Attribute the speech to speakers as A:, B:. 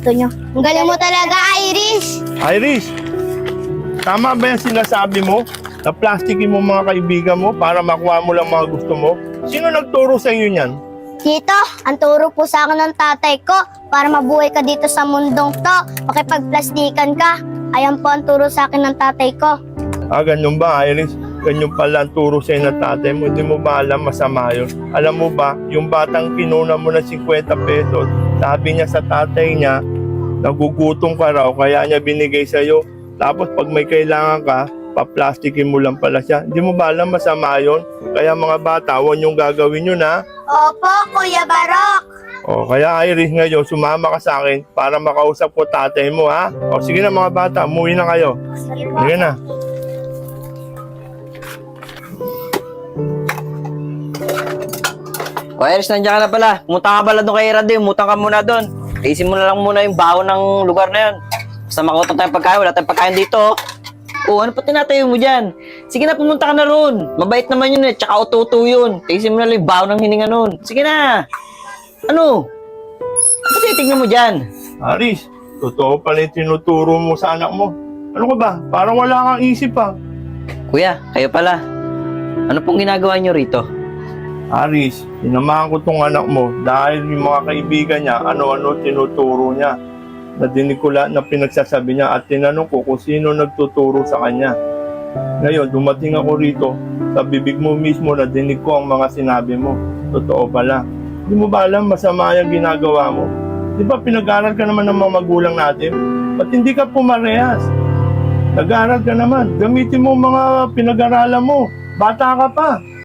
A: gusto nyo. Ang galing mo talaga, Iris!
B: Iris, tama ba yung sinasabi mo? Na plastikin mo mga kaibigan mo para makuha mo lang mga gusto mo? Sino nagturo sa iyo niyan?
A: Tito, ang turo po sa akin ng tatay ko para mabuhay ka dito sa mundong to. Makipagplastikan ka. Ayan po ang turo sa akin ng tatay ko.
B: Ganyan ba, Iris? Ganyan pala ang turo sa iyo ng tatay mo. Hindi mo ba alam masama yun? Alam mo ba, yung batang kinuna mo ng 50 pesos, sabi niya sa tatay niya, nagugutom ka raw, kaya niya binigay sa iyo. Tapos pag may kailangan ka, paplastikin mo lang pala siya. Hindi mo ba alam masama yun? Kaya mga bata, huwag niyong gagawin yun, ha?
A: Opo, Kuya Barok.
B: O, kaya Iris ngayon, sumama ka sa akin para makausap ko tatay mo, ha? O, sige na mga bata, umuwi na kayo. Sige na.
C: O Iris, nandiyan ka na pala. Pumunta ka pala doon kay Randy. Umutang ka muna doon. Isin mo na lang muna yung baon ng lugar na yun. Basta makautang tayong pagkain. Wala tayong pagkain dito. O, ano pa tinatayo mo dyan? Sige na, pumunta ka na roon. Mabait naman yun eh. Tsaka ututo yun. Isin mo na lang yung baon ng hininga noon. Sige na. Ano? Ano titignan mo dyan?
B: Iris, totoo pala yung tinuturo mo sa anak mo. Ano ka ba? Parang wala kang isip, ha?
C: Kuya, kayo pala. Ano pong ginagawa nyo rito?
B: Aris, sinamahan ko tong anak mo dahil yung mga kaibigan niya, ano-ano tinuturo niya. Nadinig ko lahat na pinagsasabi niya at tinanong ko kung sino nagtuturo sa kanya. Ngayon, dumating ako rito, sa bibig mo mismo nadinig ko ang mga sinabi mo. Totoo pala. Hindi mo ba alam masama yung ginagawa mo? Di ba pinag-aral ka naman ng mga magulang natin? Ba't hindi ka pumarehas? Nag-aral ka naman. Gamitin mo mga pinag-aralan mo. Bata ka pa.